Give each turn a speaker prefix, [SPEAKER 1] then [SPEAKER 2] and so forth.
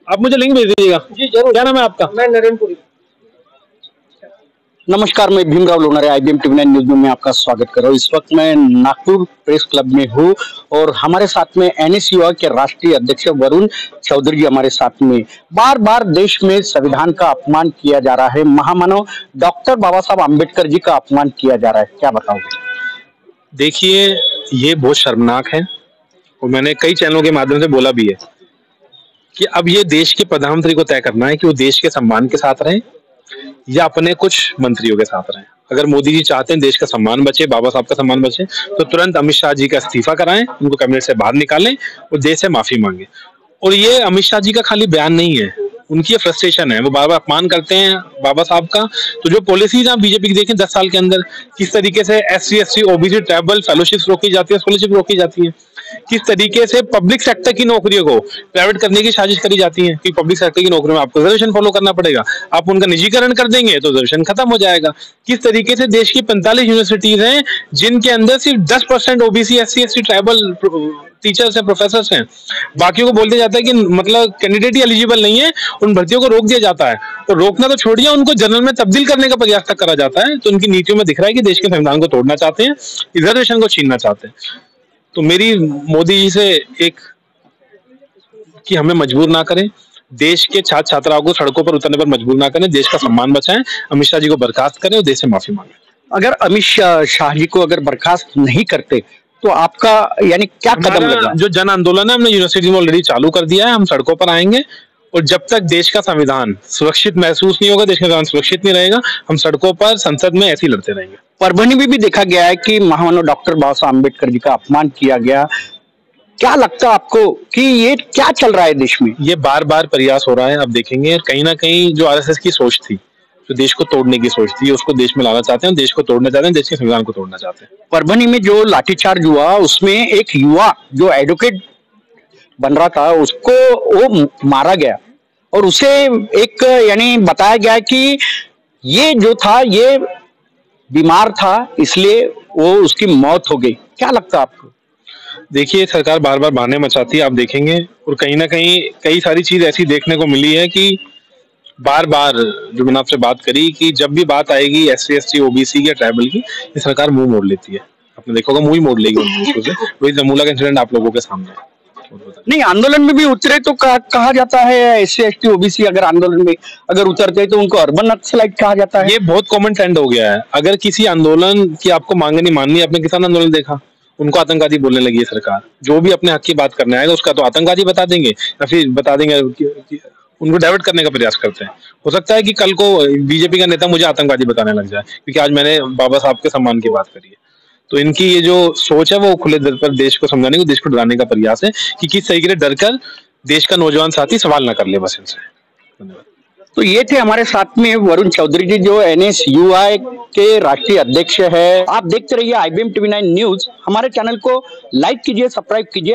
[SPEAKER 1] आप मुझे लिंक भेज दीजिएगा।
[SPEAKER 2] जी जरूर।
[SPEAKER 1] क्या नाम है आपका?
[SPEAKER 2] मैं नरेंद्रपुरी।
[SPEAKER 3] नमस्कार, मैं Bhimrao Lonare IBM TV9 news में आपका स्वागत कर रहा हूँ। इस वक्त मैं नागपुर प्रेस क्लब में हूँ और हमारे साथ में NSUI के राष्ट्रीय अध्यक्ष वरुण चौधरी जी हमारे साथ में। बार बार देश में संविधान का अपमान किया जा रहा है, महामानव डॉक्टर बाबा साहब आम्बेडकर जी का अपमान किया जा रहा है, क्या बताओगे?
[SPEAKER 1] देखिए, ये बहुत शर्मनाक है और मैंने कई चैनलों के माध्यम से बोला भी है कि अब ये देश के प्रधानमंत्री को तय करना है कि वो देश के सम्मान के साथ रहें या अपने कुछ मंत्रियों के साथ रहें। अगर मोदी जी चाहते हैं देश का सम्मान बचे, बाबा साहब का सम्मान बचे, तो तुरंत अमित शाह जी का इस्तीफा कराएं, उनको कैबिनेट से बाहर निकालें और देश से माफी मांगे। और ये अमित शाह जी का खाली बयान नहीं है, उनकी ये फ्रस्ट्रेशन है, वो बार बार अपमान करते हैं बाबा साहब का। तो जो पॉलिसीज आप बीजेपी की देखें 10 साल के अंदर, किस तरीके से SC ST OBC tribal fellowship रोकी जाती है, स्कॉलरशिप रोकी जाती है, किस तरीके से पब्लिक सेक्टर की नौकरियों को प्राइवेट करने की साजिश करी जाती है कि पब्लिक सेक्टर की नौकरियों में आपको रिजर्वेशन फॉलो करना पड़ेगा, आप उनका निजीकरण कर देंगे तो रिजर्वेशन खत्म हो जाएगा। किस तरीके से देश की 45 यूनिवर्सिटीज हैं जिनके अंदर सिर्फ 10% OBC SC ST tribal teachers हैं, प्रोफेसर्स हैं, बाकियों को बोल दिया जाता है कि मतलब कैंडिडेट ही एलिजिबल नहीं है, उन भर्तियों को रोक दिया जाता है। और रोकना तो छोड़िए, उनको जनरल में तब्दील करने का प्रयास तक करा जाता है। तो उनकी नीतियों में दिख रहा है कि देश के संविधान को तोड़ना चाहते हैं, रिजर्वेशन को छीनना चाहते हैं। तो मेरी मोदी जी से एक कि हमें मजबूर ना करें, देश के छात्र छात्राओं को सड़कों पर उतरने पर मजबूर ना करें, देश का सम्मान बचाएं, अमित शाह जी को बर्खास्त करें और देश से माफी मांगे।
[SPEAKER 3] अगर अमित शाह जी को अगर बर्खास्त नहीं करते तो आपका यानी क्या कदम लगा?
[SPEAKER 1] जो जन आंदोलन है हमने यूनिवर्सिटी में ऑलरेडी चालू कर दिया है, हम सड़कों पर आएंगे और जब तक देश का संविधान सुरक्षित महसूस नहीं होगा, देश का संविधान सुरक्षित नहीं रहेगा, हम सड़कों पर संसद में ऐसे ही लड़ते रहेंगे।
[SPEAKER 3] परभनी में भी देखा गया है कि महामानव डॉक्टर बाबा साहब आम्बेडकर जी का अपमान किया गया। क्या लगता है आपको कि ये क्या चल रहा है देश में?
[SPEAKER 1] ये बार बार प्रयास हो रहा है, अब देखेंगे। कहीं ना कहीं जो RSS की सोच थी, जो देश को तोड़ने की सोच थी, उसको देश में लाना चाहते हैं, देश को तोड़ना चाहते हैं, देश के संविधान को तोड़ना चाहते हैं।
[SPEAKER 3] परभनी में जो लाठीचार्ज हुआ उसमें एक युवा जो एडवोकेट बन रहा था उसको वो मारा गया और उसे एक यानी बताया गया कि ये जो था ये बीमार था इसलिए वो उसकी मौत हो गई। क्या लगता है आपको?
[SPEAKER 1] देखिए, सरकार बार बार बहाने मचाती है, आप देखेंगे। और कहीं ना कहीं कई सारी चीज ऐसी देखने को मिली है कि बार बार जो मैंने आपसे बात करी कि जब भी बात आएगी SC ST OBC या ट्राइबल की, ये सरकार मुंह मोड़ लेती है। आपने देखा होगा, मुंह ही मोड़ लेगी उन चीजों से। वही जमूला का इंसिडेंट आप लोगों के सामने है।
[SPEAKER 3] नहीं, आंदोलन में भी उतरे तो कहा जाता है SC ST OBC अगर आंदोलन में अगर उतरते तो उनको अर्बन नक्सलाइट कहा जाता है।
[SPEAKER 1] ये बहुत कॉमन ट्रेंड हो गया है। अगर किसी आंदोलन की आपको मांगे नहीं माननी, आपने किसान आंदोलन देखा, उनको आतंकवादी बोलने लगी है सरकार। जो भी अपने हक की बात करने आएगा उसका तो आतंकवादी बता देंगे या फिर बता देंगे, उनको डाइवर्ट करने का प्रयास करते हैं। हो सकता है कि कल को बीजेपी का नेता मुझे आतंकवादी बताने लग जाए क्योंकि आज मैंने बाबा साहब के सम्मान की बात करी है। तो इनकी ये जो सोच है वो खुले दिल पर देश को समझाने को, देश को डराने का प्रयास है कि किस तरीके से डरकर देश का नौजवान साथी सवाल ना कर ले बस इनसे। धन्यवाद।
[SPEAKER 3] तो ये थे हमारे साथ में वरुण चौधरी जी जो NSUI के राष्ट्रीय अध्यक्ष है। आप देखते रहिए IBM TV9 न्यूज। हमारे चैनल को लाइक कीजिए, सब्सक्राइब कीजिए।